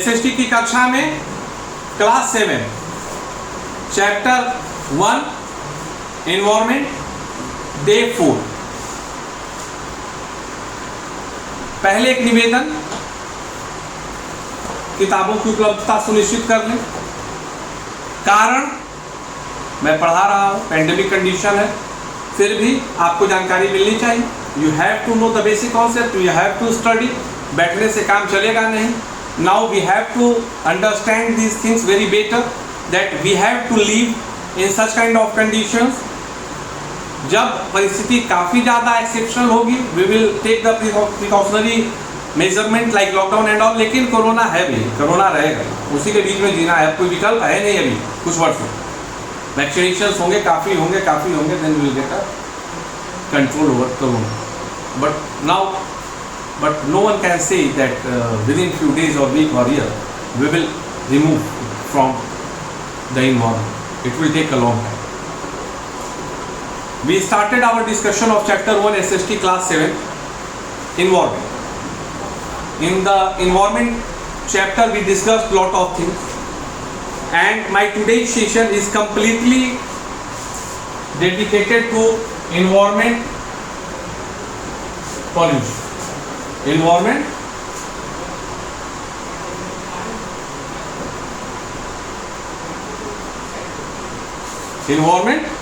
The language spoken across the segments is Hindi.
एसएसटी की कक्षा में क्लास 7 चैप्टर 1 एनवायरमेंट डे 4। पहले एक निवेदन, किताबों की उपलब्धता सुनिश्चित कर लें। कारण मैं पढ़ा रहा हूँ, पेंडेमिक कंडीशन है, फिर भी आपको जानकारी मिलनी चाहिए। You have to know the basic concept, you have to study. बैठने से काम चलेगा नहीं। Now we have to understand these things very better, that we have to live in such kind of conditions. जब परिस्थिति काफ़ी ज़्यादा एक्सेप्शनल होगी, we will take the precautionary measurement like lockdown and all। लेकिन कोरोना है भी, कोरोना रहेगा, उसी के बीच में जीना है, कोई विकल्प है नहीं अभी कुछ वर्षों। वैक्सीनेशन होंगे, काफ़ी होंगे, then we will get a control over corona। But no one can say that within few days or week or year we will remove from the environment. It will take a long time. We started our discussion of chapter 1 SST class 7 environment. In the environment chapter we discussed lot of things, and my today's session is completely dedicated to environment pollution. Environment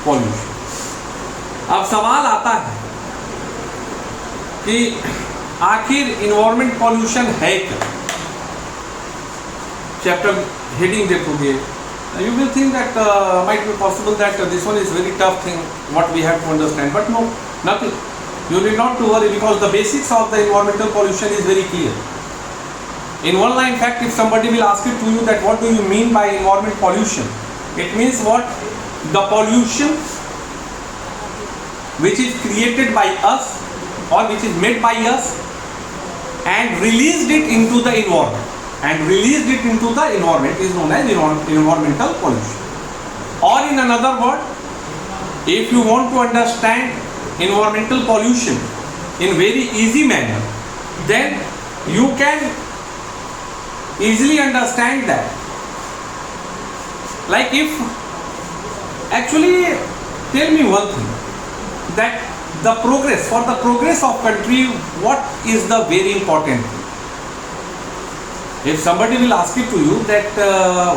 pollution। अब सवाल आता है कि आखिर environment pollution है क्या। चैप्टर हेडिंग देखोगे, you will think that might be possible that this one is very tough thing what we have to understand, but no, nothing. You need not to worry, because the basics of the environmental pollution is very clear. In one line fact, if somebody will ask it to you that what do you mean by environment pollution, it means what? The pollution which is created by us or which is made by us and released it into the environment, is known as environmental pollution. Or in another word, if you want to understand environmental pollution in very easy manner, then you can easily understand that. Like if actually, tell me one thing, that for the progress of country, what is the very important thing? If somebody will ask it to you that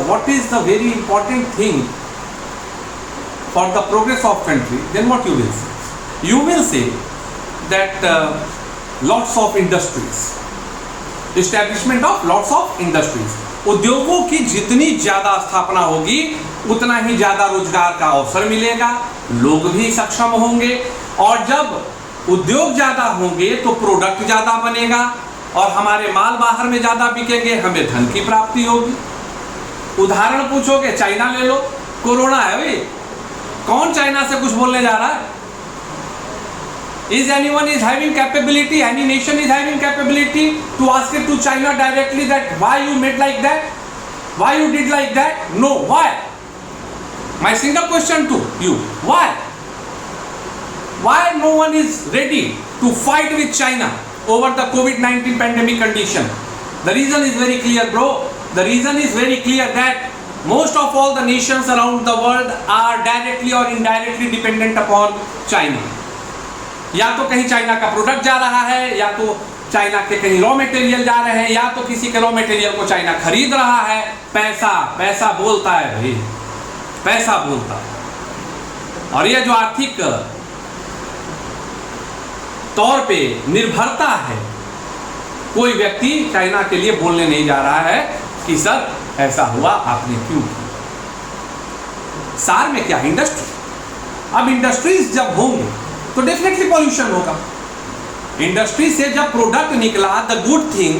what is the very important thing for the progress of country, then what you will say? You will say that lots of industries, establishment of lots of industries। उद्योगों की जितनी ज़्यादा स्थापना होगी उतना ही ज़्यादा रोजगार का अवसर मिलेगा, लोग भी सक्षम होंगे, और जब उद्योग ज़्यादा होंगे तो प्रोडक्ट ज़्यादा बनेगा और हमारे माल बाहर में ज़्यादा बिकेंगे, हमें धन की प्राप्ति होगी। उदाहरण पूछोगे, चाइना ले लो, कोरोना है भाई, कौन चाइना से कुछ बोलने जा रहा है? Is anyone is having capability, any nation is having capability to ask it to China directly that why you made like that, why you did like that? No, why? My single question to you, why no one is ready to fight with China over the COVID-19 pandemic condition? The reason is very clear, bro. The reason is very clear that most of all the nations around the world are directly or indirectly dependent upon China. या तो कहीं चाइना का प्रोडक्ट जा रहा है, या तो चाइना के कहीं रॉ मटेरियल जा रहे हैं, या तो किसी के रॉ मटेरियल को चाइना खरीद रहा है। पैसा बोलता है भाई, पैसा बोलता है। और ये जो आर्थिक तौर पे निर्भरता है, कोई व्यक्ति चाइना के लिए बोलने नहीं जा रहा है कि सर ऐसा हुआ, आपने क्यों किया। सार में क्या, इंडस्ट्री। अब इंडस्ट्रीज जब होंगे तो डेफिनेटली पॉल्यूशन होगा। इंडस्ट्री से जब प्रोडक्ट निकला, the good thing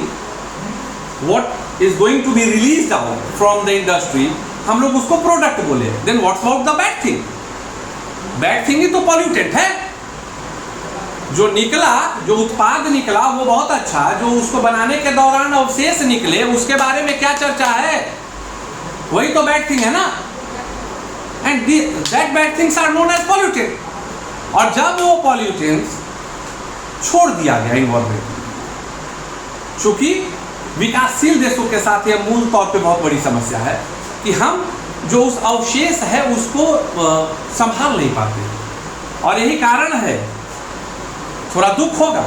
what is going to be released out from the industry, हम लोग उसको प्रोडक्ट बोले। Then what's about the bad thing? Bad thing ही तो पॉल्यूटेंट है। जो निकला, जो उत्पाद निकला वो बहुत अच्छा, जो उसको बनाने के दौरान अवशेष निकले उसके बारे में क्या चर्चा है, वही तो बैड थिंग है ना। And that bad things are known as pollutant. और जब वो पॉल्यूटेंट्स छोड़ दिया गया इन्वायरमेंट, चूंकि विकासशील देशों के साथ यह मूल तौर पे बहुत बड़ी समस्या है कि हम जो उस अवशेष है उसको संभाल नहीं पाते, और यही कारण है। थोड़ा दुख होगा,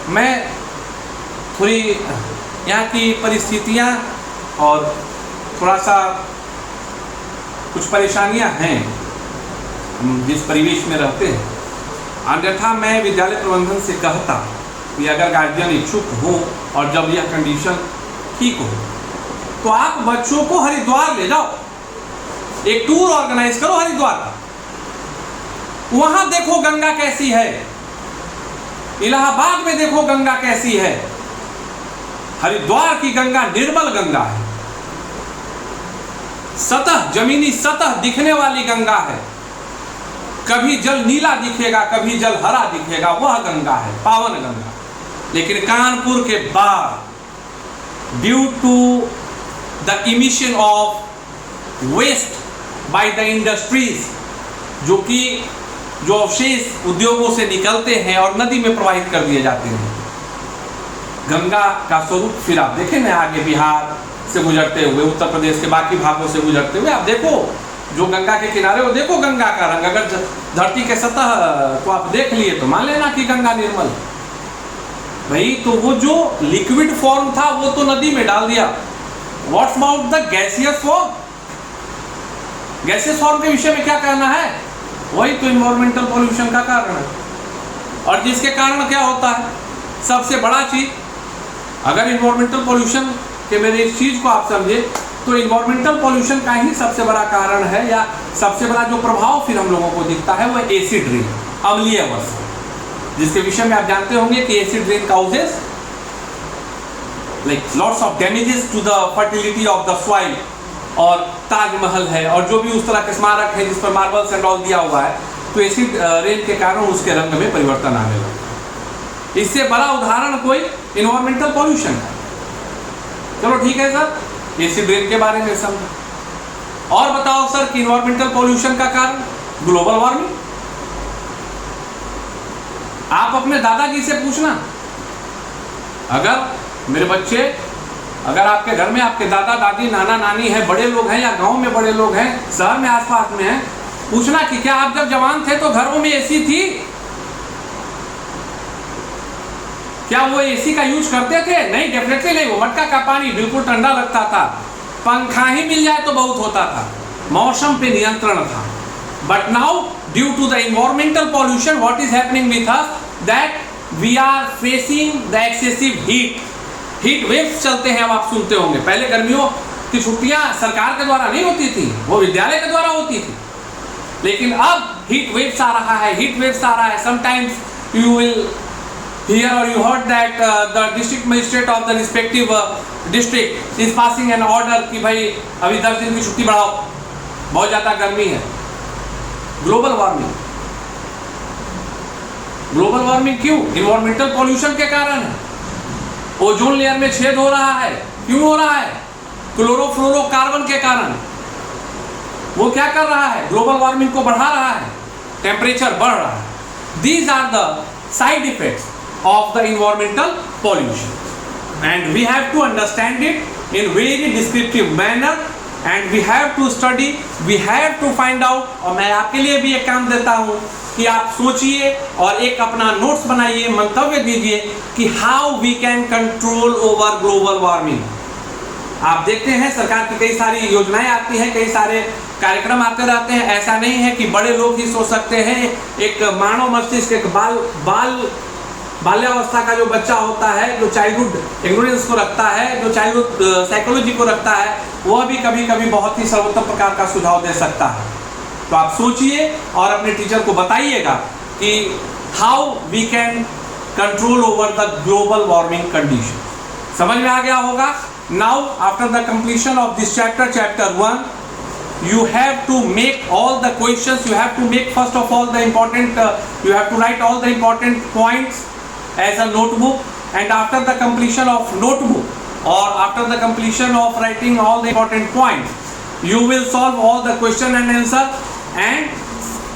मैं थोड़ी यहाँ की परिस्थितियाँ और थोड़ा सा कुछ परेशानियाँ हैं हम जिस परिवेश में रहते हैं, अन्यथा मैं विद्यालय प्रबंधन से कहता कि अगर गार्जियन इच्छुक हो और जब यह कंडीशन ठीक हो तो आप बच्चों को हरिद्वार ले जाओ, एक टूर ऑर्गेनाइज करो हरिद्वार का, वहां देखो गंगा कैसी है, इलाहाबाद में देखो गंगा कैसी है। हरिद्वार की गंगा निर्मल गंगा है, सतह जमीनी सतह दिखने वाली गंगा है, कभी जल नीला दिखेगा कभी जल हरा दिखेगा, वह गंगा है, पावन गंगा। लेकिन कानपुर के बाद due to the emission of waste by the industries, जो अवशेष उद्योगों से निकलते हैं और नदी में प्रवाहित कर दिए जाते हैं, गंगा का स्वरूप फिर आप देखें ना, आगे बिहार से गुजरते हुए उत्तर प्रदेश के बाकी भागों से गुजरते हुए आप देखो जो गंगा के किनारे वो देखो गंगा का रंग, अगर धरती के सतह को आप देख लिए तो मान लेना कि गंगा निर्मल भाई। तो वो जो लिक्विड फॉर्म था वो तो नदी में डाल दिया, what's about the gaseous form? Gaseous form के विषय में क्या कहना है? वही तो इन्वायरमेंटल पॉल्यूशन का कारण है। और जिसके कारण क्या होता है, सबसे बड़ा चीज, अगर इन्वायरमेंटल पॉल्यूशन के मेरे इस चीज को आप समझे तो इन्वायरमेंटल पॉल्यूशन का ही सबसे बड़ा कारण है या सबसे बड़ा जो प्रभाव फिर हम लोगों को दिखता है वो एसिड रेन, अम्लीय वर्षा, जिसके विषय में आप जानते होंगे कि acid rain causes like lots of damages to the fertility of the soil. और ताजमहल है और जो भी उस तरह के स्मारक है जिस पर मार्बल्स एंड ऑल दिया हुआ है, तो एसिड रेन के कारण उसके रंग में परिवर्तन आने लगता है। इससे बड़ा उदाहरण कोई इन्वायरमेंटल पॉल्यूशन है। चलो ठीक है सर, एसिड रेन के बारे में समझो। और बताओ सर कि इन्वायरमेंटल पॉल्यूशन का कारण ग्लोबल वार्मिंग। आप अपने दादाजी से पूछना, अगर मेरे बच्चे, अगर आपके घर में आपके दादा दादी नाना नानी है, बड़े लोग हैं या गांव में बड़े लोग हैं, शहर में आसपास में हैं, पूछना कि क्या आप जब जवान थे तो घरों में एसी थी? क्या वो एसी का यूज करते थे? नहीं, डेफिनेटली नहीं। वो मटका का पानी बिल्कुल ठंडा लगता था, पंखा ही मिल जाए तो बहुत होता था, मौसम पे नियंत्रण था। But now due to the environmental pollution what is happening with us, that we are facing the excessive heat waves चलते हैं। अब आप सुनते होंगे, पहले गर्मियों की छुट्टियां सरकार के द्वारा नहीं होती थी, वो विद्यालय के द्वारा होती थी, लेकिन अब हीट वेव्स आ रहा है, sometimes you will hear or you heard that the district magistrate of the respective district is passing an order कि भाई अभी 10 दिन की छुट्टी बढ़ाओ, बहुत ज़्यादा गर्मी है। ग्लोबल वार्मिंग क्यों? इन्वायरमेंटल पॉल्यूशन के कारण है। ओजोन लेयर में छेद हो रहा है, क्यों हो रहा है? क्लोरोफ्लोरोकार्बन के कारण। वो क्या कर रहा है? ग्लोबल वार्मिंग को बढ़ा रहा है, टेम्परेचर बढ़ रहा है। These are the side effects of the environmental pollution, and we have to understand it in very descriptive manner, and we have to study, we have to find out। और मैं आपके लिए भी एक काम देता हूँ कि आप सोचिए और एक अपना नोट्स बनाइए, मंतव्य दीजिए कि how we can control over global warming. आप देखते हैं सरकार की कई सारी योजनाएं आती हैं, कई सारे कार्यक्रम आते रहते हैं। ऐसा नहीं है कि बड़े लोग ही सोच सकते हैं। एक मानव मस्तिष्क, एक बाल्यावस्था का जो बच्चा होता है, जो चाइल्डहुड इग्नोरेंस को रखता है, जो चाइल्डहुड साइकोलॉजी को रखता है, वह भी कभी कभी बहुत ही सर्वोत्तम प्रकार का सुझाव दे सकता है। तो आप सोचिए और अपने टीचर को बताइएगा कि how we can control over the global warming condition. समझ में आ गया होगा? Now after the completion of this chapter 1, you have to make all the questions, you have to make first of all the important, you have to write all the important points as a notebook, and after the completion of notebook or after the completion of writing all the important points, you will solve all the question and answer, and